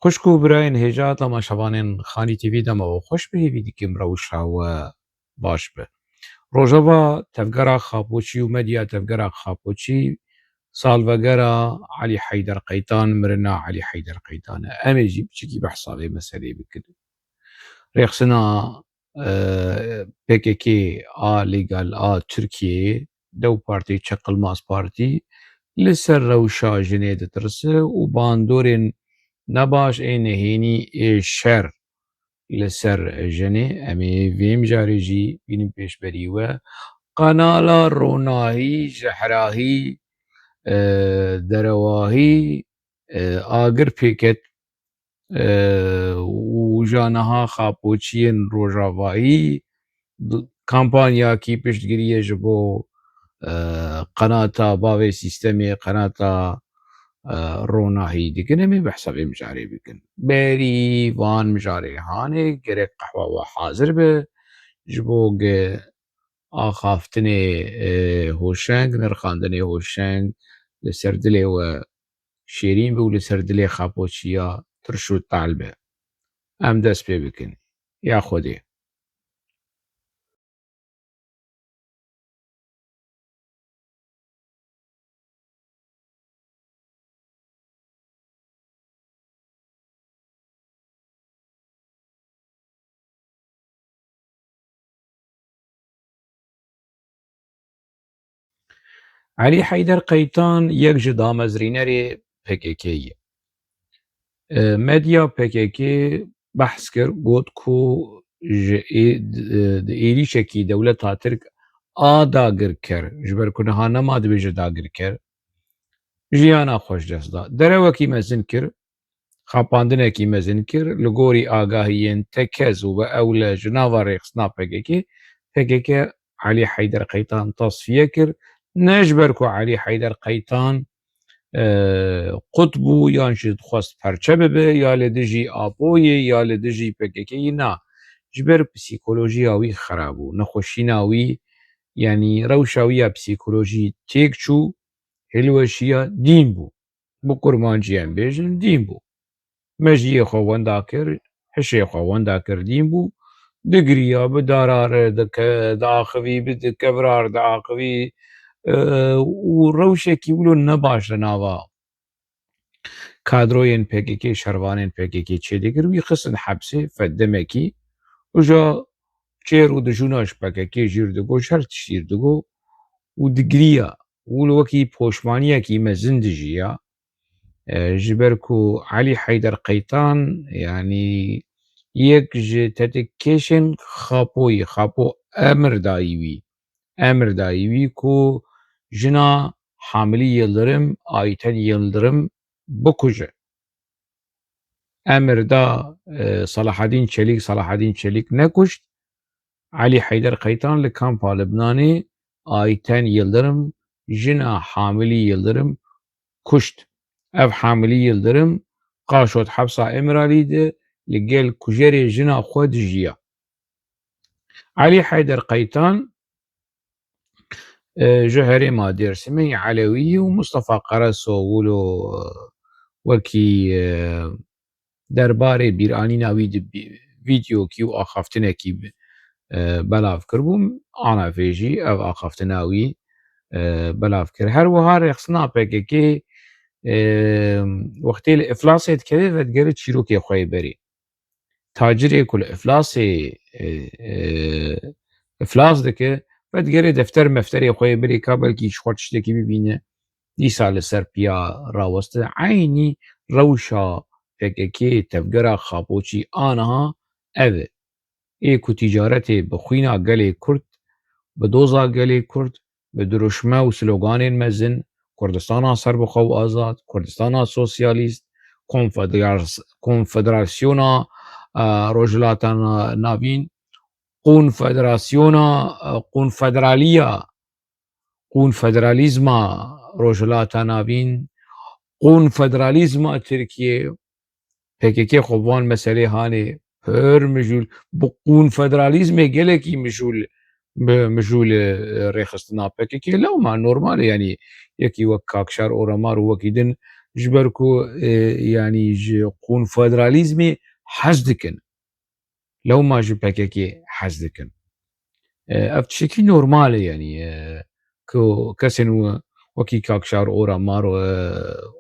خوشکو برایان هێژات ئەمە شەوانێن خانی تیوی دەمەوە خۆش بهێوی دیکەم ڕەوشاوە باش بە ڕۆژەڤە تەفگەرا خاپۆچی و مەدیا تەفگەرا خاپۆچی سالڤەگەرا عەلی حەیدەر قەیتان مرنا عەلی حەیدەر قەیتانە ئەمێژی بچکی بەحساڵێ مەسەلەی بکرد رێخسنا PKK a لێگەل a Tirkiyeyê dew partî Çeqilmaz Partî li ser rewşa jinê ditirse û bandorên nebaş ê nehênî ê şer li ser jinê em ê vê mijarê jî bînin pêşberî we qenala ronahî ji herahî derewahî agir pêket û ja niha xapoçiyên rojavayî kampanyakî piştgiriye ji bo qenata bavê sîstemê qenata ronahî dikin em ê behsa vê mijarê bikin berî van mijarê hanê gerek qehwa we hazir be ji bo axaftinê hoşeng nirxandinê hoşeng li ser dilê we şêrîn be û li ser dilê xapoçiya tirş û tal be em dest pê bikin ya Xwedê. عەلی حەیدەر قەیتان yek ji damezrînerê PKK ye. Medya PKK behs kir got ku ji di êrişekî dewleta Tirk a dagirker ji ber ku niha nema dibêje dagirker jiyana xweş dest da. Derewekî mezin kir, xapandinekî mezin kir li gorî agahiyên tekez û bi ewle ji nava rêxistina PKK PKK Elî Heydər Qeytan tasfiye kir ne ji ber ku Elî Heydər Qeytan qut bû yan jî dixwast perçe bibe ya li dijî Apoyê ya li dijî PKKyê na ji ber psîkolojiya wî xerab bû nexweşîna wî yanî rewşa wî ya psîkolojî têk çû hilweşiya dîn bû bi kurmancî em bêjin dîn bû mejiyê xwe wenda kir hişê xwe wenda kir dîn bû digiriya bidarare diaxivî bikevrar diaxivî û rewşekî wilo nebaş li nava kadroyên PKK şervanên PKK çêdikir wî xistin hebsê feddemekî û ja çêr û dijûna ji PKK jîr digot her tiştî jîr digot û digiriya wilo wekî poşmaniyekî mezin dijiya ji ber ku Elî Heydər Qeytan yanî yek ji tetikkeşên xapoyî xapo emir dayî wî ku jina Hamilî Yıldırım Ayten Yıldırım bikuje. Emir da Salaheddîn Çelik nekuşt Elî Heydər Qeytan li kampa Libnanê Ayten Yıldırım jina Hamilî Yıldırım kuşt. Ev Hamilî Yıldırım qaşot hebsa Emiralî de li gel kujerê jina xwe dijiya. Elî Heydər Qeytan ji herêma Dêrsimê Elewî û Mustefa Qereso wilo wekî derbarê bîranîna wî di vîdyokî û axaftinekî belav kirbû ana vê jî ev axaftina wî belav kir. Her wiha rêxistina PKK wextê li iflasê dikeve vedigeре çîrokê xwe yê berê. Tacirê ku li iflasê iflas dike vedigerê defter mefterê xwe yê berê ka belkî ji xwe tiştekî bibîne dîsa li ser piya raweste eynî rewşa PKK tevgera xapoçî a niha ev e. Ê ku tîcaretê bi xwîna gelê Kurd bi doza gelê Kurd bi dirûşme û sloganên mezin Kurdistana serbixwe û azad, Kurdistana sosyalîst, Konfederasyona Rojhilata Navîn, Konfederalîzma Rojhilata Navîn, Konfederalîzma Tirkiye PKK xwe bi van meselê hanê pir mijûl bi konfederalîzmê gelekî mijûl rêxistina PKK lewma normal e yanî yekî wek Kakşar Oramar û wekî din جبركو يعني قون فدراليزمي حزدكن لو ما جي PKK حزدكن افتشكي نورمال يعني كو كسن وكي كاكشار اورا مارو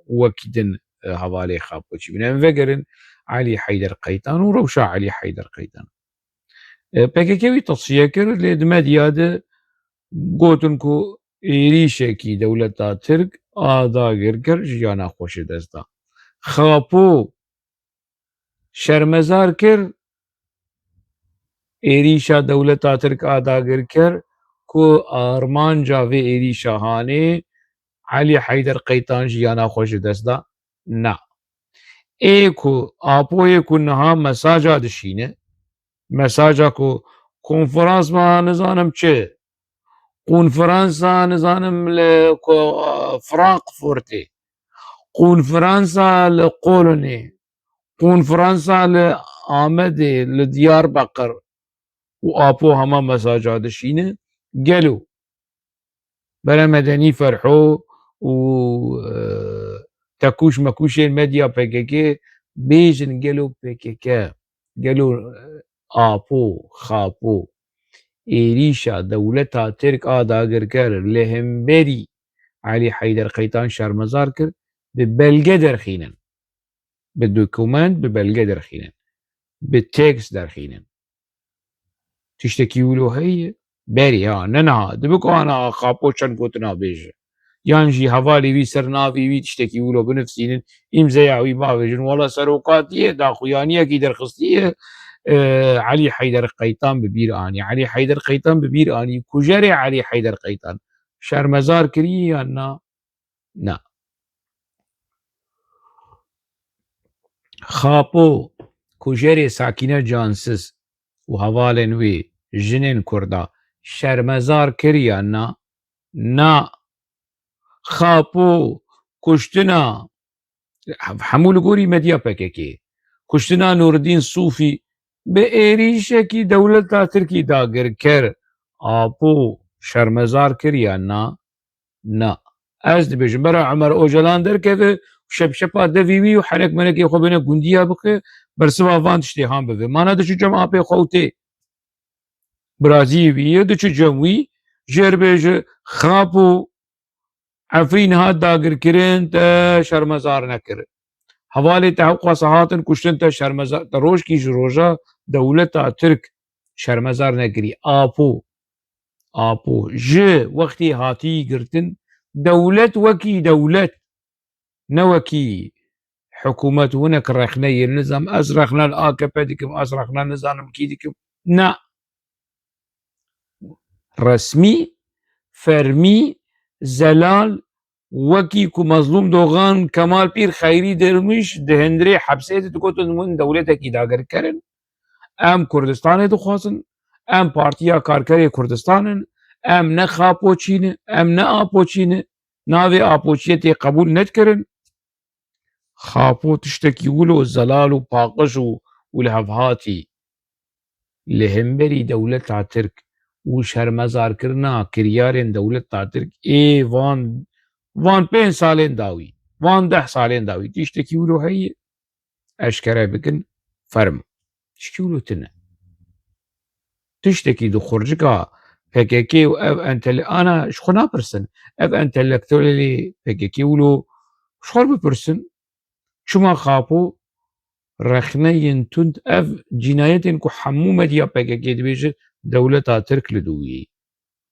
وكيدن هوالي خابوشي من انفجرن علي حيدر قيطان وروشا علي حيدر قيطان PKK وي تصفيه كر لدما دياده گوتن کو عێریشێکی دەولەتا ترک ئاداگرکەر ژیانە خۆشی دەستا خاپۆ شەرمەزار کرد عێریشا دەولەتا ترک ئاداگرکەر کو ئارمانجا vê عێریشا هانێ عەلی حەیدەر قەیتان ژیانە خۆشی دەستا نا ê ku apۆyê ku niha mesaja dişîne mesaja ku konferans ma nizanim çi konferansa nizanim li Frankfurtê konferansa li Kolonê konferansa li Amedê li Diyarbekir û apû hema mesaja dişîne gelo bere medenî ferho û tekûş mekûşên medya PKK bêjin gelo PKK gelo apû xapû عێریشا دەولەتا ترک ئاداگرکەر li hemberî عەلی حەیدەر قەیتان şermezar kir bi belge derxînin bi dokûment bi belge derxînin bi tekst derxînin tiştekî wilo heye berî ha ne niha dibik ana xapû çend gotina bêje yan jî hevalê wî ser navê wî tiştekî wilo binivîsînin îmzeya wî bavêjin wala serokatiye daxuyaniyekî derxistiye علی حیدر قیتان bi bîr anî علی حیدر قیتان bi bîr anî kujerê علی حیدر قیتان şermezar kiriye yan na na xapû kujerê Sakîne Cansiz û hevalên wê jinên Kurda şermezar kiriye na na xapû kuştina hemû li gorî medya PKKyê kuştina Nûreddîn Sûfî bi êrişekî dewleta Tirkî dagirker apû şermezar kiriye na na ez dibêjim bera Emer Ocalan derkeve şepşepa devî wî û herek menekê xwe bine gundiya bike bersiva van tiştê han bive mana diçû cem apê xwe û tê biraziyê wî ye diçû cem wî jêr bêje xapû Efrîn hat dagirkirin te şermezar nekir hevalê te hewqasa hatin kuştin te şermezar te rojkî ji roja dewleta Tirk şermezar nekirî apû apû ji wextê hatiyî girtin dewlet wekî dewlet ne wekî hikûmet hinek rexneyê nizam ez rexne li AKP dikim ez rexne nizanim kî dikim na resmî fermî zelal wekî ku mezlûm dogan Kemal Pîr Xeyrî dirmiş di hindirê hepsê de digotin min dewletekî dagirker in em Kurdistanê dixwazin em Partiya Karkerê Kurdistan in em ne xapûçî ne em ne apûçî ne navê apûçiyê tê qebûl nedkirin xapû tiştekî wilo zelal û paqij û li hevhatî li hemberî dewleta Tirk û şermezarkirina kiryarên dewleta Tirk ê van 5 salên dawî van 10 salên dawî tiştekî wilo heye eşkere bikin ferm tişkî wilo tune tiştekî di xurcika PKK û ev ana ji xwe napirsin ev entelektûelê PKK wilo ji xwe bipirsin çima xapû rexneyên tund ev cinayetên ku hemû medya PKK dibêje dewleta Tirk li dûyî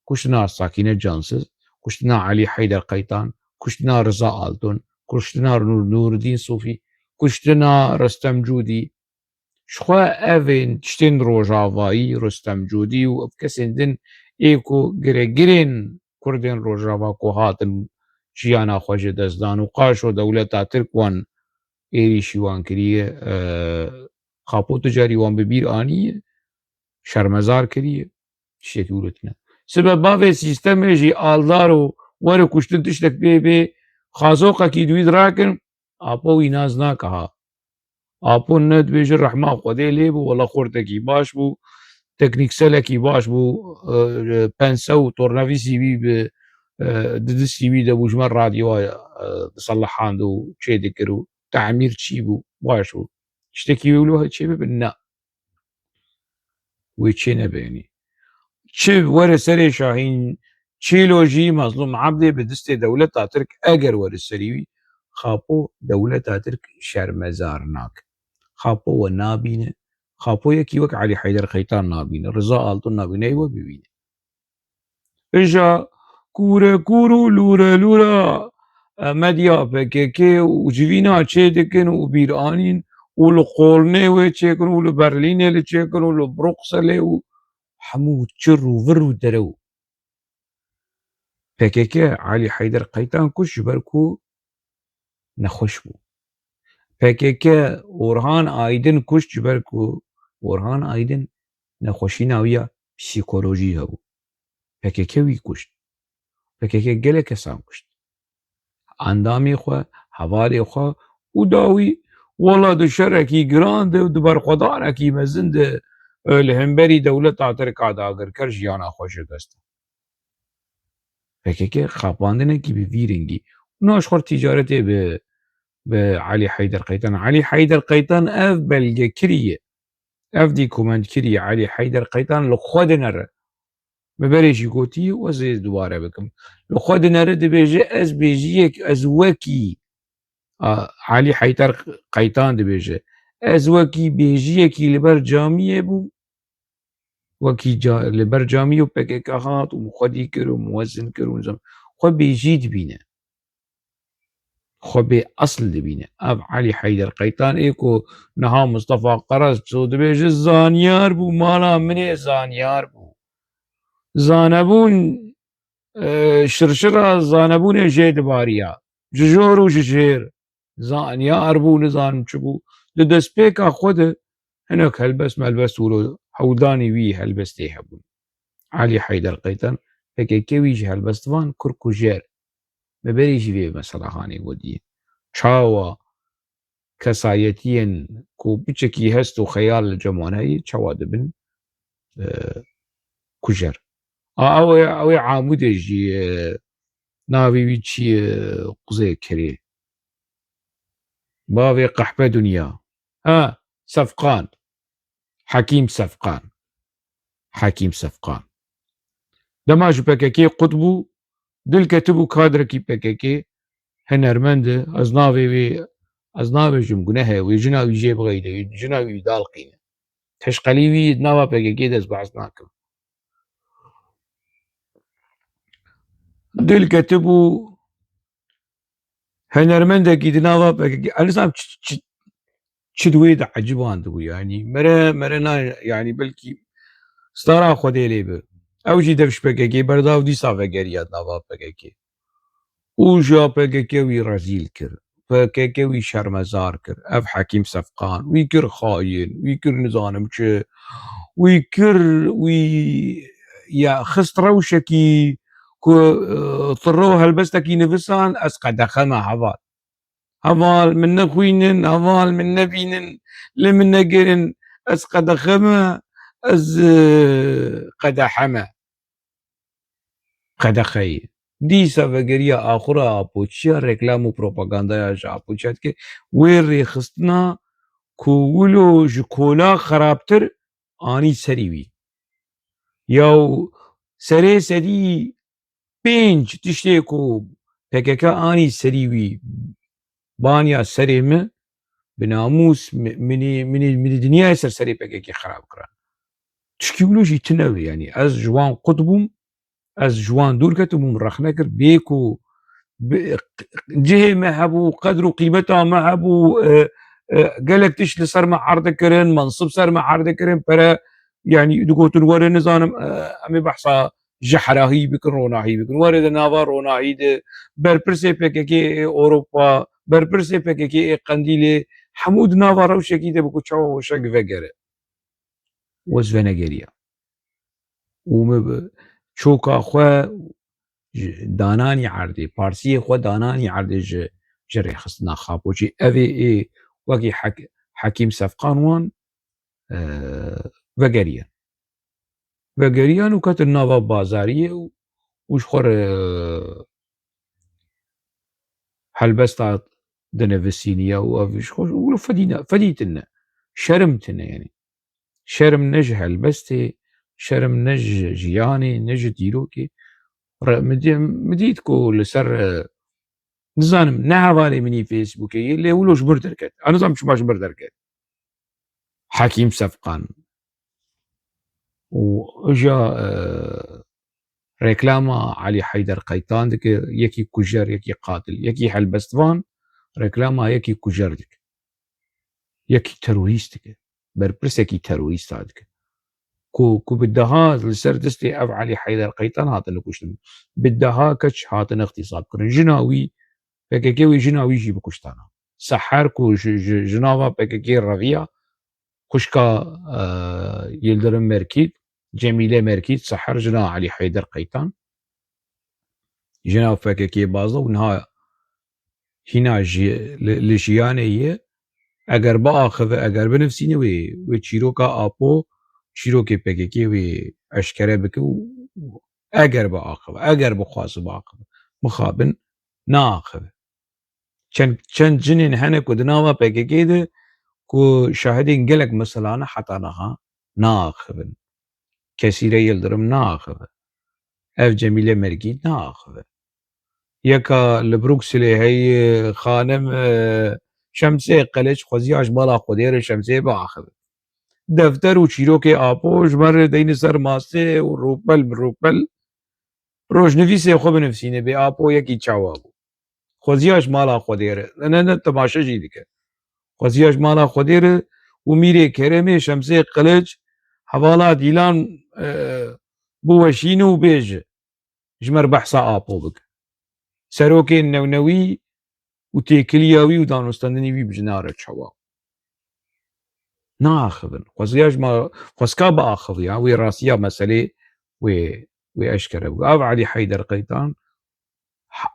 kuştina Sakîne Cansiz kuştina Elî Heyder Qeytan kuştina Rıza Altun kuştina Nûreddîn Sûfî kuştina Restem Cûdî ji xwe evên tiştên rojavayî Restem Cûdî û ev kesên din ê ku girêgirên Kurdên Rojava ku hatin jiyana xwe ji dest dan û qaşo dewleta Tirk wan êrişî wan kiriye xapû tu carî wan bi bîr anîye şermezar kiriye tiştekî wilo tune sibe bavê sîstemê jî aldar û were kuştin tiştek pê bê xazoqekî di wî dirakin apû wî naz nake ha apû ne dibêje rehma Xwedê lê bû wela xurtekî baş bû teknîkselekî baş bû pense û tornavîsî wî bi di distî wî de bû ji me radyoya صلحان و چێ دەکرد و تعمیر چی بوو باش بوو شتێکی وێ چێ ببن نا وێ چێ نەبێنی چ وەرە سەرێ شاهین چێلۆژی مەزلوم عەبدێ بە دەستێ دەولەتا ترک ئەگەر وەرە سەریوی خاپۆ دەولەتا ترک شەرمەزار ناکە خاپۆوە نابینە خاپۆیەکی وەک عەلی حەیدەر قەیتان نابینە ڕزا ئاڵتون نابینەیوە ببینێ ئێژا کوورە کوور و لورە لورە مەدیا پێکێکێ و جڤینا چێ دەکەن و بیرئانین و لە قۆڵنێ وێ چێکن و لە بەرلینێ لە چێکن و لە بڕوقسە لێ و هەموو چڕ و ڤڕ و دەرە و پێکێکێ عەلی حەیدەر قەیتان کوشت ji ber ku nexweş bû pêkêkê Orhan Aydin kuşt ji ber ku Orhan Aydin nexweşîna wî ya psîkolojî hebû pêkêkê wî kuşt pêkêkê gelek kesan kuşt endamê xwe hevalê xwe û da wî wela di şerekî giran de di berxwedanekî mezin de li hemberî dewleta Tirka dagirker jiyana xwe şikest pêkêkê xapandinekî bi vî rengî naşxwer tîcaretê bi Elî Heyder Qeytan Elî Heyder Qeytan ev belgekirî ye ev dîkumentkirî ye Elî Heyder Qeytan li xwe dinere bi berê jî gotiye wez ê dubare bikim li xwe dinere dibêje ez bêjiyek ez wekî Elî Heyder Qeytan dibêje ez wekî bêjiyekî li ber camiyê bûm wekî li ber camiyê û pêkêk hat û xwedî kir û muwezin kir û xwe bêjî dibîne xwe bê esl dibîne ev Elî Heyder Qeytan ê ku niha Mustefa Qeres çû dibêje zaniyar bû mala min ê zaniyar bû zanebûn şirşira zanebûnê jê dibariya ji jor û ji jêr zaniyar bû nizanim çi bû li destpêka xwe de hinek helbest melbest û hewdanê wî helbestê hebûn Elî Heyder Qeytan pêkêkê wî ji helbestvan Kurk û Jêr bi berî jî vê meselehanê gotiye çawa kesayetiyên ku biçekî hest û xeyal li ceman heye çawa dibin kujer ew ê Amûdê jî navê wî çi ye quzê kirê bavê qehpe dunya Sefqan Hekîm Sefqan Hekîm Sefqan dema ji pêkêkê qut bû dil ketibû kadrekî pêkêkê hinermend e ez navê wê ez nabêjim guneh e wê jina wî jê bixeyde jina wî dalqîne teşqelî wî nava pêkêkê dest behs nakim dil ketibû hinermendekî di nava pêkêkê elîsam çi di wê de ecîban dibû yanî mere yanî belkî stara Xwedê lê bi ew jî dev ji pêkêkê berdav dîsa vegeriya nava pêkêkê û jiya pêkêkê wî rezîl kir pêkêkê wî şermezar kir ev Hekîm Sefqan wî kir xayîn wî kir nizanim çi wî kir wî ya xist rewşekî ku tiro helbestekî nivisan ez qedexe me heval heval min nexwînin heval min nebînin lê min negerin ez qedexe me ez qedehe me qedexeyê dîsa vegeriya axura apûçiya reklam û propagandaya ji apûçiya dike wê rêxistina ku wilo ji kola xerabtir anî serî wî yaw serê sedî pênc tiştê ku pêkêk anî serî wî baniya serê me bi namûs minî dinyayê ser serê pêkêkê xerab kirin tişkî wilo jî tune wê yanî ez ji wan qut bûm ez ji wan dûr ketibûm rex nekir bê ku cihê me hebû qedr û qîmeta me hebû gelek tişt li ser me erd dikirin mensib ser me erd dikirin pere yanî digotin were nizanim em ê behsa jehrahî bikin ronahî bikin were di nava ronahî de berpirsê pêkêkê ê Ewropa berpirsê pêkêkê ê Qendîlê hemû di nava rewşekî de biku çawa weşek vegere wez venegeriya û çoka xwe dananî erdê parsiyê xwe dananî erdê ji rêxistina xapoçî ev ê wekî Hekîm Sefqan wan vegeriyan û ketin nava bazariyê û ji xwe re هلبستا دنفسينيا وافش خوش ولو فديتنا شرمتنا يعني شرم نج هلبستي شرم نج جياني نج ديروكي مديتكو لسر نزانم نهوالي مني فيسبوكي اللي ولو جبر دركت انا زعما شو ما جبر دركت حكيم سفقان واجا ريكلاما علي حيدر قيطان دك يكي كجر يكي قاتل يكي هلبستفان ريكلاما يكي كجر دك يكي تروریست دك برپرس يكي تروریست دك كو بدها لسر دستي اف علي حيدر قيطان هاتن كشتن بدها كش هاتن اغتصاب كرن جناوي PKK جناوي جي بكشتانا سحر كو جناوا PKK الرغية كشكا يلدرم مركيد جميلة مركيد سحر جنا علي حيدر قيطان جنا PKK بازا ونها هنا لجيانية اگر باخذ اگر بنفسيني وي تشيروكا ابو تشيروكي PKK وي اشكره بكو اگر باخذ اگر بخواص باخذ مخابن ناخذ چند جنين هنك ودناوا PKK ده كو شاهدين قلق مثلا حتى نها ناخذ كثيرة يلدرم ناخذ اف جميلة مرقيد ناخذ يكا لبروكسلي هي خانم شمسي قلج خوزياش بالا خودير شمسي باخذ دفتر وشيروكي ابوش مر دين سر ماسي وروبل بروبل روشنفيسي خو بنفسيني بي ابو يكي تشاوابو خوزياش مالا خودير انا تماشا جي ديك خوزياش مالا خودير وميري كرمي شمسي قلج حوالا ديلان بوشينو بيج جمر بحثا ابو بك سروكي النونوي وتيكلياوي ودانوستاندني بي بجنارة شوا ناخذن خوزياج ما خوسكا باخذ يا وي راسيا مسألة وي اشكره وقاف علي حيدر قيطان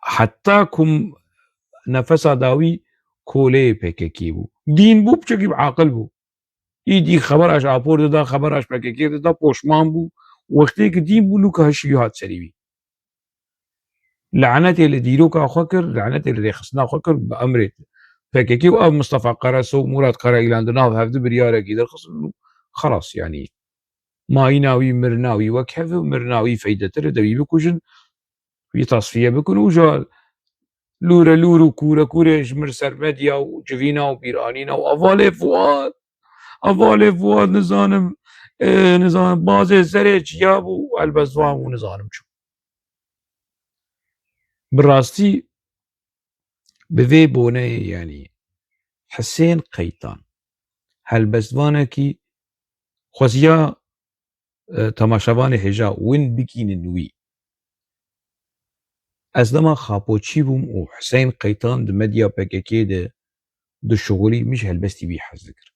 حتى كم نفسا داوي كولي PKK بو دين بو بچكي عاقل بو يدي خبر اش ابور دا خبر اش PKK دا پوشمان بو وقتی که دين بو لوكا هشيوهات سريبي لعنتي اللي ديروكا خكر لعنتي اللي خصنا خكر بأمرت PKK وأب مصطفى قرس ومراد قرا إلى ناف هفد بريارة كده خلاص يعني مايناوي مرناوي وكهف مرناوي فايدة ترى دبي بكوجن في تصفية بكون وجال لورا لورو كورا كورا جمر سرمديا وجفينا وبيرانينا وأفالي فؤاد نظام نظام بازي زرج يابو البزوان ونظام شو براستي بذي بوني يعني حسين قيطان هالبزوانكي خوزيا تماشاوانی هجا وين بكين نوي از لما خاپوچی بوم و حسين قيطان د مديا PKK د شغولي مش هلبستي بي حذكر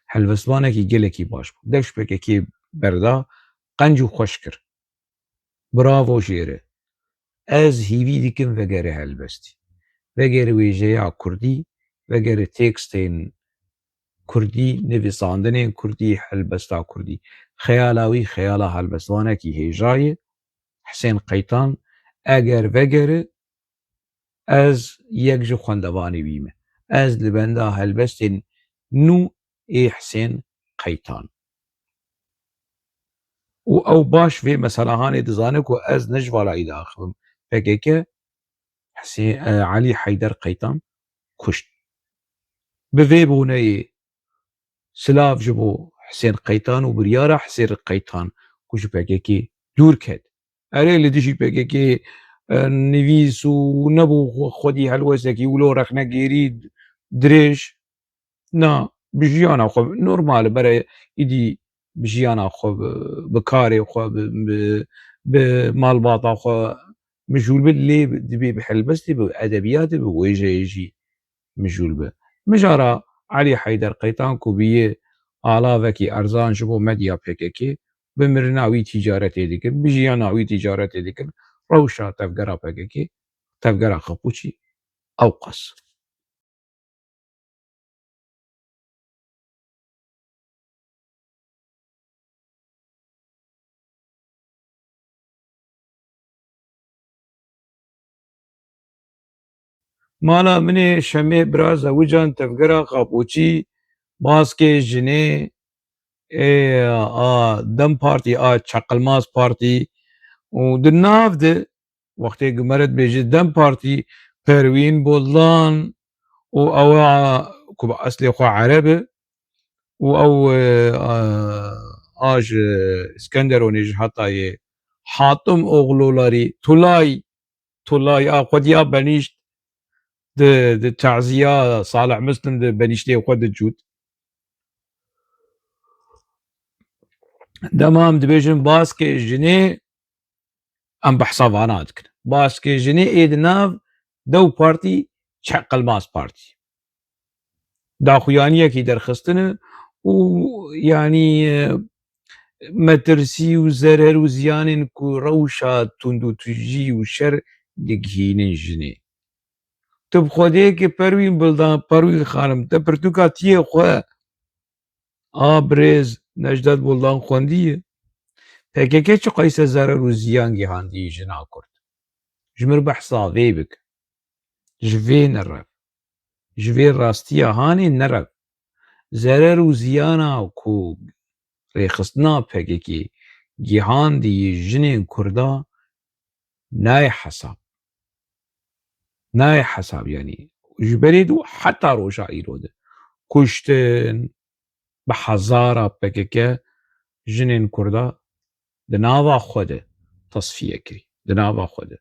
هلبسوانكي گلكي باش بو دش PKK بردا قنج و خوشكر برافو جيره از هيوي ديكم وگره هلبستي وگره ويجيا كردي وگره تكستين كردي نویساندن كردي هلبستا كردي خيالاوي خيالا هلبسوانكي هجاي حسين قيطان اگر وگره از یک جو خوندوانی بیمه از لبنده هلبستین نو ای حسين قيطان و او باش في مثلا هاني دزانك و از نجوالا اذا اخبم PKK حسين علي حيدر قيطان كشت بفي بوني سلاف جبو حسين قيطان و بريارة حسين قيطان كش PKK دور كد اري اللي دشي PKK نویس و نبو خودی هلوسکی ولو رخنه گیری درێژ نا بژیانە خۆ نۆرمالە بەرە ئیدی بژیانە خۆ بکارێ خۆ ماڵباتە خۆ مژول بێت لێ دبێ بهەلبەستی بە ئەدەبیاتی بە وێژەیەژی مژول بە مژارە علی حەیدەر قەیتان کو بیە ئاڵاوێکی ئەرزان ji bo medya PKK bi mirinawî tîcaretê dikin bi jiyana wî tîcaretê dikin rewşa tevgera PKK tevgera xapûçî ew qas مالا مني شمي براز وجان تفقرا قابوچي باسكي جني دم بارتي تشقلماس بارتي ودناف ده وقتی قمرت بيجي دم بارتي بروين بولان او كوب اصلي خو عربي او اسكندر ونيج حتى حاتم اوغلولاري تولاي قد بنيشت د تعزية صالح مسلم د بنيشتي وقد جود دمام دبيجن باسكي جني ام بحسابانات كن باسكي جني ايدناف دو بارتي تشق الماس بارتي داخويانية كي درخستنه ويعني مترسي وزرر وزيان كو روشا تندو تجي وشر دقهين جني تب خودي كي پروين بلدان پروين خانم تبرتوكا تيه خواه بريز نجدت بلدان خونديه PKK çi qeyse zarar û ziyan gihandiyê jina Kurd ji mir behsa vê bike ji vê nerev ji vê rastiya hanê nerev zarar û ziyana ku rêxistina PKK gihandiyê jinên Kurda nayê hesab yanî ji berê de heta roja îro de kuştin bi hezara PKK jinên Kurda di nava xwe de tasfiye kirî di nava xwe de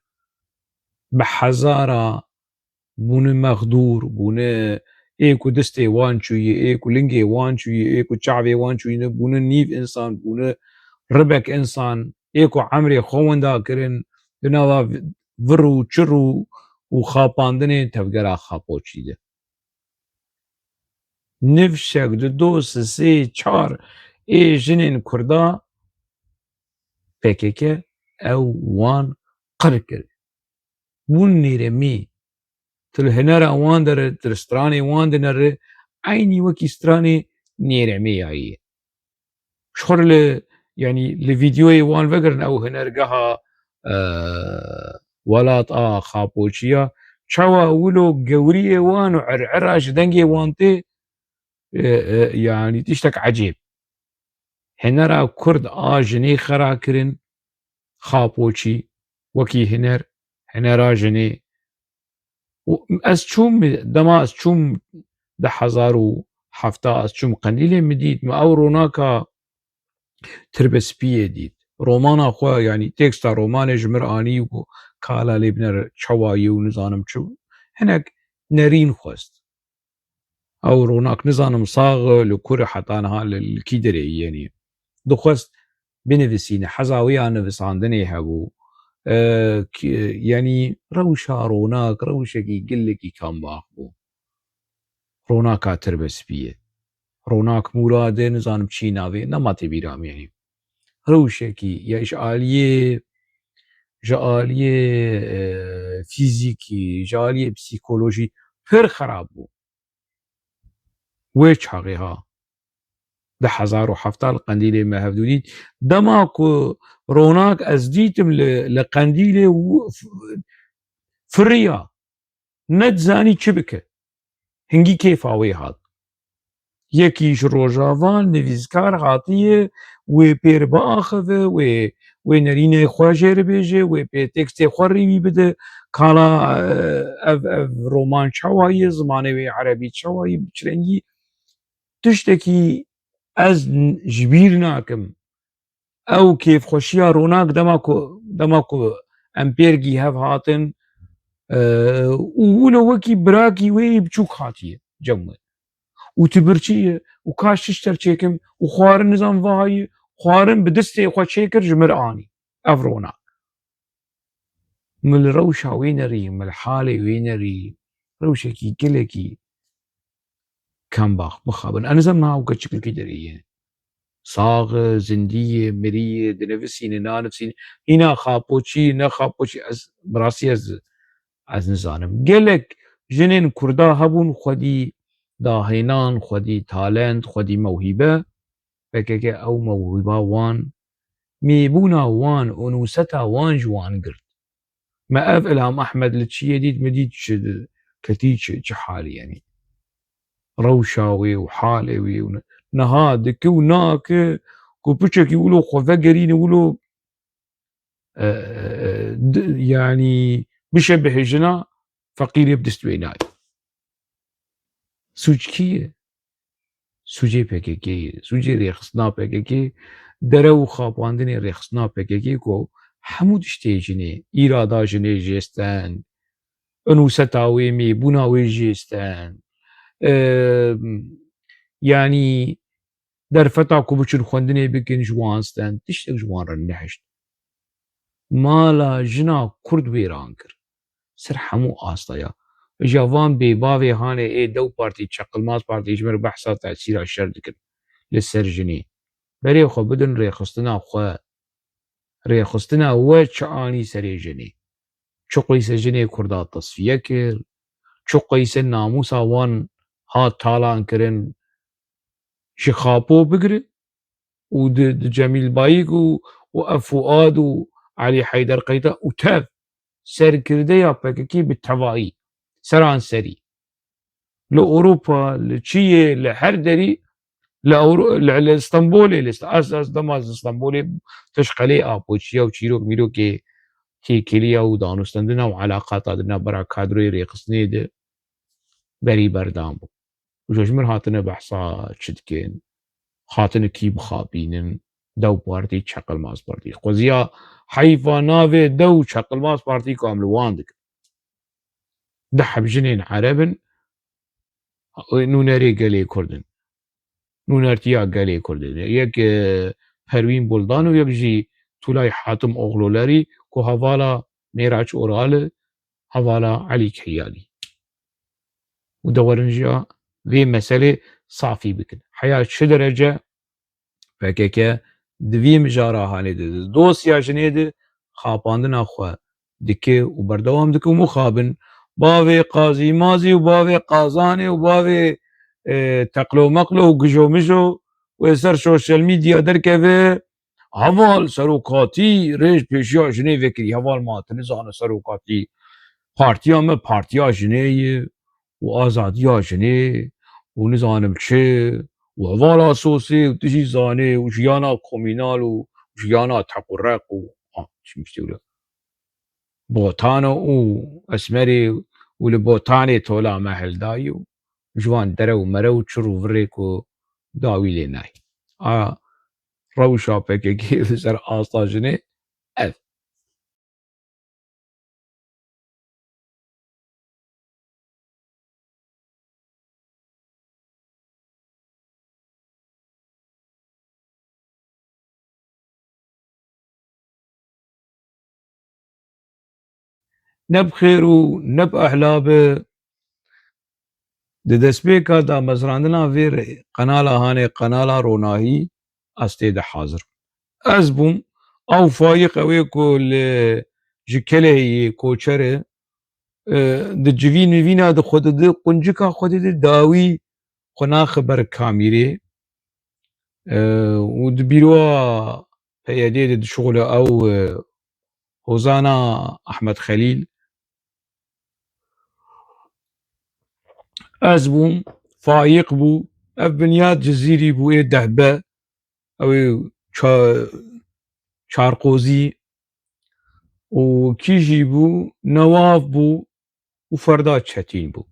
bi hezara bûne mexdûr bûne ê ku distê wan çûyî ê ku lingê wan çûyî ê ku çavê wan çûyîne bûne nîv însan bûne ribek însan ê ku emrê xwe wenda kirin di nava vir û çir û xapandinê tevgera xapoçî de niv şek di do sê çar ê jinên Kurda PKK ew wan qir kir bûn nêremî til hinera wan de re til stranê wan de re aynî wekî stranê nêremêya ye ji xwe re li yanî li vîdyoyê wan vegirin ew hinergeha welat a xapoçiya çawa wilo gewriyê wan û erera ji dengê wan tê yanî tiştek ecêb hinera Kurd a jinê xera kirin xapoçî wekî hiner hinera jinê ez çûm dema ez çûm 2017 ez çûm Qendîlê min dît me ew ronaka Tirabespiyê dît romana xwe yanî teksta romanê ji mir anî û kala lê biner çawayî û nizanim çi hinek nerîn xwest ew ronak nizanim sax li ku re heta niha li kî derê yanî dixwest binivîsîne heza wî ya nivîsandinê hebû yanî rewşa ronak rewşekî gelekî kambax bû ronaka Tirabespiyê ronak Muradê nizanim çî navê nema tê bîra me yanî rewşekî ya ji aliyê fîzîkî ji aliyê psîkolojî pir xerab bû wê çaxê ha 2017 li Qendîlê me hevdû dît dema ku ronak ez dîtim li Qendîlê firiya nedizanî çi bike hingî kêfa wê hat yekî ji Rojava nivîskar hatiye wê pê biaxive wê nerînê xwe jê ribêje wê pê tekstê xwe rêwî bide kala ev roman çawa ye zimanê wê erebî çawa ye bi çi rengî tiştekî ez ji bîr nakim ew kêfxweşiya ronak dema ku em pêrgî hev hatin û wilo wekî birakî wê biçûk hatiye cem we û tu birçî ye û ka şiş terçêkim û xwarin nizam vahayê xwarin bi distê xwe çêkir ji mir anî ev ronak min li rewşa wê nerî min li halê wê nerî rewşekî gelekî kembax bixabin enizem niha weke çikilkî derê ye sax zindî ye mirî ye dinivîsîne nanivîsîne hîna xapoçî nexapoçî ez bi rastî ez nizanim gelek jinên Kurda hebûn xwedî dahênan xwedî talent xwedî mewhîbe PKK ew mewhîba wan mêbûna wan û nûseta wan ji wan girt me ev İlham Ehmed li çiyê dît min dît كتي چ حالي يعني روشاوي وحالوي نهادك وناك كوبشك يقولوا خفقرين يقولوا يعني بشبه جنا فقير يبدستويناي سوچكية سوجي PKK سوجي ريخصنا PKK درو خاباندني ريخصنا PKK كو حمود اشتيجني إرادا جني جيستان انو ستاوي مي بناوي جيستان يعني درفتا كو بچن خوندني بكن جوانستان تشتك جوان رنحشت مالا جنا كرد ويرانكر سر حمو آستايا جوان بباوي هاني اي دو بارتي تشقلماز بارتي جمر بحثا تأثير الشر دكن للسر جني بري خو بدن ريخستنا خو ريخستنا و چاني سري جني چقوي سجني كردا تصفية كر چقوي سن ناموسا وان هات تالان كرن شخابو بقر ود جميل بايق وفؤاد وعلي حيدر قيتا وتاف سر كرديا بككي بالتوائي سران سري لأوروبا لتشيه لحردري لاسطنبولي اساس دماز اسطنبولي تشقلي ابوچيا وشيروك ميرو كي كليا ودانوستندنا وعلاقات ادنا برا كادروي ريقسني ده بري بردام وجمر هاتنا بحصا تشدكين خاتن كي بخابينن دو بارتي تشقل ماس بارتي قضية حيفا نافي دو تشقل ماس بارتي كامل واندك دحب جنين عربن نونري قلي كردن نونرتيا قلي كردن يك پروین بولدان و یک جی طولای حاتم اغلولری که حوالا میراج اورال حوالا علی کحیالی و دورنجا وی مسئله صافی بکن حیات چه درجه فکه دوی مجارا هانی ده دوسیا جنه ده خاپاندن اخوه دکه و بردوام دکه و مخابن باوی قاضی مازی و باوی قازانی و باوی تقلو مقلو و گجو مجو و سر سوشل میدیا درکه هەواڵ سەرۆکاتی ڕێژ پێشیا ژنێ vekirî heval matine zane serokatî partiya me partiya jinê ye û azadiya jinê û nizanim çi û hevala sosê û tu jî zanê û jiyana komînal û jiyana teqûreq û botana û esmerê û li botanê tola me heldayî û ji wan dere û mere û çir û virê ku dawî lê nayê rewşa PKK li ser asta jinê ev. Ne bi xêr û ne bi ehlabê di destpêka damezrandina vê qenala hanê qenala ronahî ez tê de hazir bim. Ez bûm ew fayiq ew ê ku li ji keleyê koçerê di civî nivîna di xwe dide quncika xwe dide dawî xwe naxe ber kamîrê û di bîrowa PYD de dişuxile ew hozana Ehmed Xelîl ez bûm fayiq bû ev binyat ji zîrî bû ê dehbe ew ê çarqozî û kî jî bû Newav bû û Ferda Çetîn bû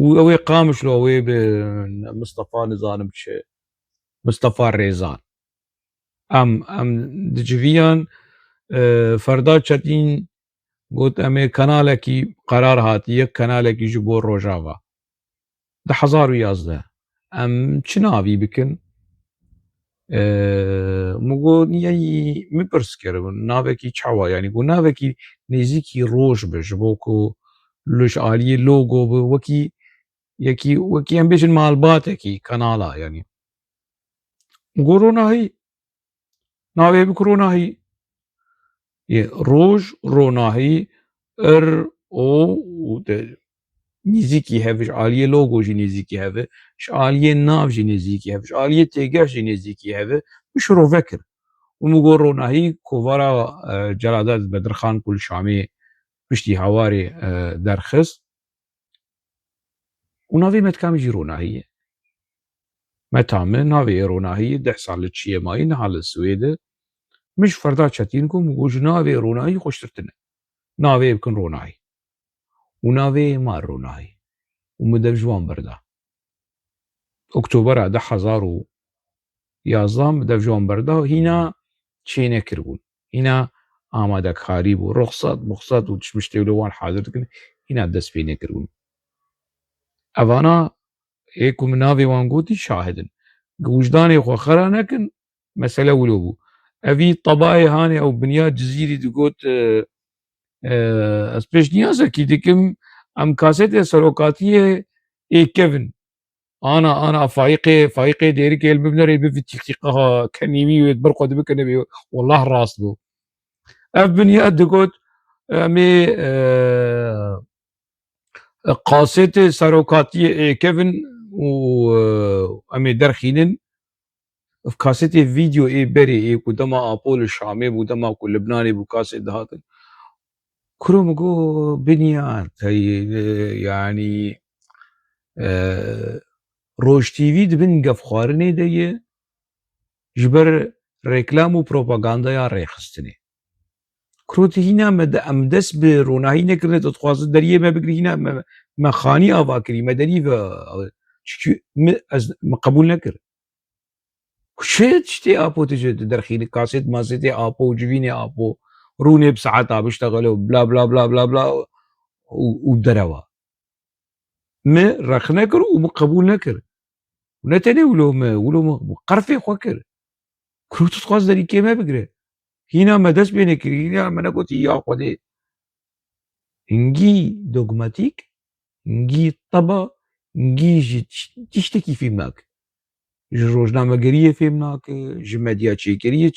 û ew ê qamişlo ew ê bi Mistefa nizanim çi Mistefa Rêzan em diciviyan Ferda Çetîn got em ê kanalekî qerar hatiye yek kanalekî ji bo Rojava di 2011 em çi navî bikin min got yekî min pirs kiribûn navekî çawa yanî got navekî nêzîkî roj be ji bo ku ji aliyê logo bi wekî em bêjin malbatekî kanala yanî min got ronahî navê bike ronahî roj ronahî û nêzîkî hev ji aliyê logo jî nêzîkî hev e ji aliyê nav jî nêzîkî hev ji aliyê têgeh jî nêzîkî hev e bişirove kir û min got ronahî kovara Celadet Bedirxan ku li Şamê piştî hewarê derxist ونافي متكام جي روناهية متام نافي روناهية 10 سال تشيه ماي نهال السويد مش فردا تشاتينكم وج نافي روناهي خوشترتنا نافي يمكن روناهي ونافي ما روناهي ومدف جوان بردا اكتوبر 10 11 مدف جوان بردا هنا چینه کربون هنا آماده کاری بو رخصت مخصت و مشتولوان حاضر دکن هنا دست پی نکربون اوانا ایکو مناوی وان گوتی شاهدن وجداني خو خرا نكن مسألة ولوبو أبي طباي هاني أو بنياد جزيري تقول أسبيش نياسة كي ديكم أم كاسيت سروكاتية إيه كيفن أنا فايقي ديري كي المبنى بي في تيقها كنيمي ويتبرقوا دبك نبي والله راس بو أف بنياد تقول أمي قاسيت سروكاتية إيه كيفن وأمي درخينن في كاسيتي فيديو اي بري اي قدما ابول الشامي قدما كل لبناني بكاسيت هذا كروم جو بنيات هي يعني روج تي في دبن قف خارني دي جبر ريكلام وبروباغندا يا ريخستني كروتي هنا امدس بروناهي نكرنه تتخواز دريه ما بقري هنا ما خاني افاكري ما دري ما قبول نكر شتي ابو تجي درخيني كاسيت مازيتي ابو جيفيني ابو روني بساعتها بيشتغلوا بلا بلا بلا بلا بلا ودروا ما رخ نكر ومقبول نكر ونتني ولو قرفي خوكر كروت تخواز دري كيما بقري هنا ما دس بينك هنا ما نقول يا خدي نجي دوغماتيك نجي طبا نجي تشتكي في ماك ji rojnamegeriyê fêm nake, ji medyaçêkeriyê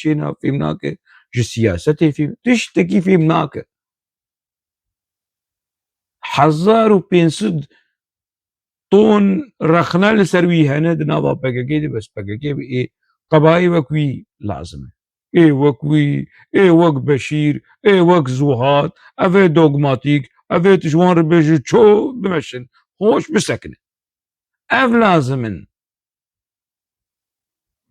fêm nake, ji siyasetê fêm tiştekî fêm nake. 1500 ton rexne li ser wî hene di nava PKK'ê de bes PKK ê qebayî wek wî lazim e. Ê wek wî, ê wek Beşîr, ê wek Zuhat, ev ê dogmatîk, ev ê tu ji wan re bêjî ço bimeşin, hoş bisekine. Ev lazim in.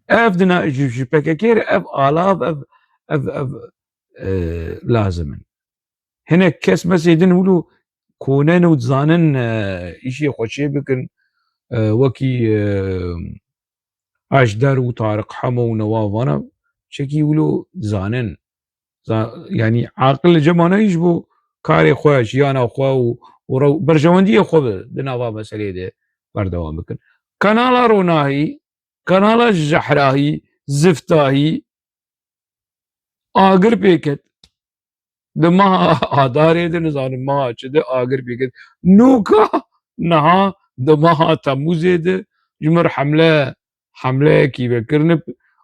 اف دنا جي بكاكير اف الاف اف لازم هنا كاس مسيدن ولو كونان وتزانن اشي خوشي بكن وكي اشدر وطارق حمو ونواف وانا شكي ولو زانن يعني عاقل جمانه يجبو كاري خوش يانا خو برجواندي خو بنافا مسألة ده بردوام بكن كانالا روناهي كانالا جحراهي زفتاهي آگر پیکت دما آداره ده نزانم ما چده آگر پیکت نوکا نها دما تموزه ده جمر حمله کی بکرنب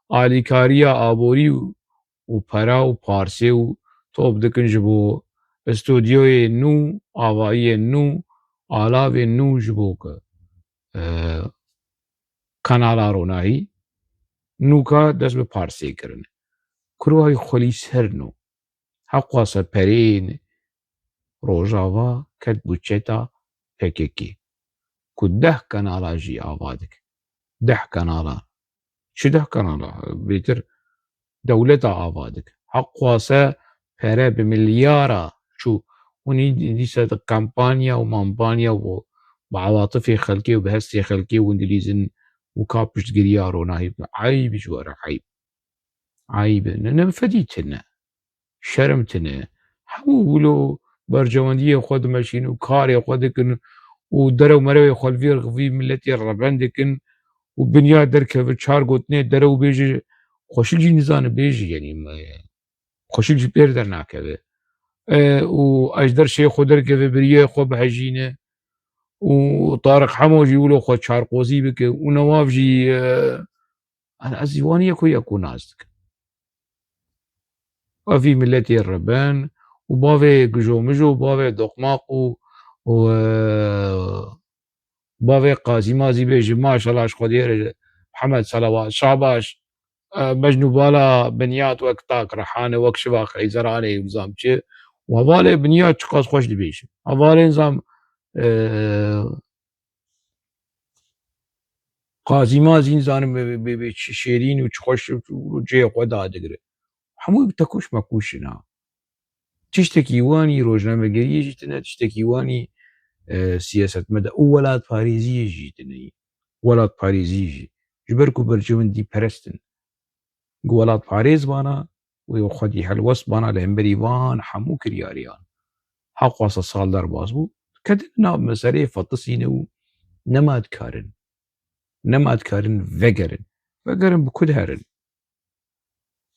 آلیکاریا آبوری و پرا و پارسه و توب دکن جبو استودیوی نو آوایی نو آلاوی نو جبو که کانالا رونایی نوکا دست به پارسه کرنه کروهای خلیس هرنو حقا سپرین روژاوا کد بوچتا PKK ku 10 kanala jî ava dike 10 kanala çi 10 kanala bêtir dewleta ava dike heqxa se pere bi milyara çû hûnî dîsa di kampanya û mampanya û bi ewatifê xelkê û bi hestê xelkê û dilîzin û ka piştgiriya ronahî eyb ji were eyb eyb ne fedî tune şerm tune hemû wilo bercewendiyê xwe dimeşîn û karê xwe dikin û derew merewê xwe li vî milletê revên dikin û binya derkevin çar gotinê derew bêje xweşik jî nizane bêje yenî xweşik jî pêr dernakeve û ejder şê xwe derkeve biriyê xwe bihejîne û Tarık Hemo jî wilo xwe çarqozî bike û Newav jî ez jî waniye ku ya ku naz dikim ev vî milletê reben û bavê gijomijo bavê doqmaq û bavê qazî mazî bêje maşallah ji xwedê re Hemed Selewat şabaş mecnûbala binyat wek tak rehane wek şiva xeyzeranê nizam çi û hevalê binyat çiqas xweş dibêje hevalê nizam قازی مازی نزانم چ شێرین و چ خۆش و جێ خۆ دادەگرێ هەمووی تەکوش مەکوشنا چ شتێکی وانی ڕۆژنامەگەریەشی تنە چ شتێکی وانی سیاسەتمەدە ئەو وەلات پارێزیەژی تنەی وەلات پارێزیژی ji ber ku bercewendî perest in welat parêz bana wê xwedî helwest bana li hemberî van hemû kiryariyan heqwasa sal derbas bû ketin nav meseleyê fetisîne û nema dikarin vegerin vegerin bi ku herin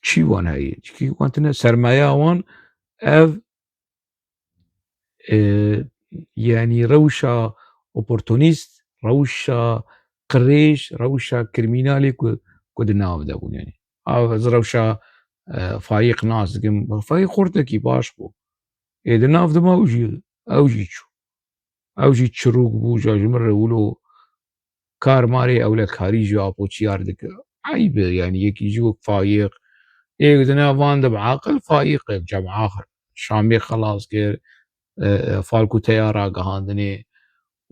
çî wan heye çikî wan tune sermaya wan ev yanî rewşa oportunîst rewşa qirêj rewşa kirmînalê ku di nav de bûn yanî ez rewşa Faîq nas dikim Faîq xurtekî baş bû ê di nav de ma ew jî çû ew jî çirûk bû ja ji min re wilo karmarê ewlekarî ji apoçiyar dike eyb e yanî yekî jî wek Faîq ê di nav wan de biaqil Faîq e cem'a Şamê xelas kir falkûteya ragihandinê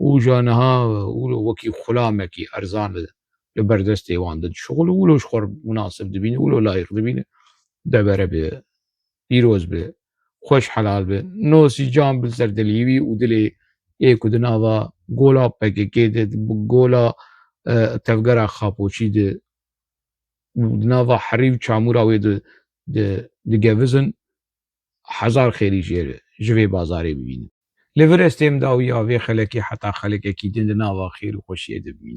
û ja niha wilo wekî xulamekî erzan li ber destê wan de dişuxile wilo ji xwe re munasib dibîne wilo layiq dibîne debere bê pîroz bê xweş helal bê nosî cam bi ser dilî wî û dilê ê ku di nava gola PKK de gola tevgera xapoçî de di nava herî û çamûra wê digevizin hezar xêrî ji vê bazarê bibînin li vir estêm da û ya vê xelekê heta xelekekî din di nava xêr û xweşiyê de bibîne.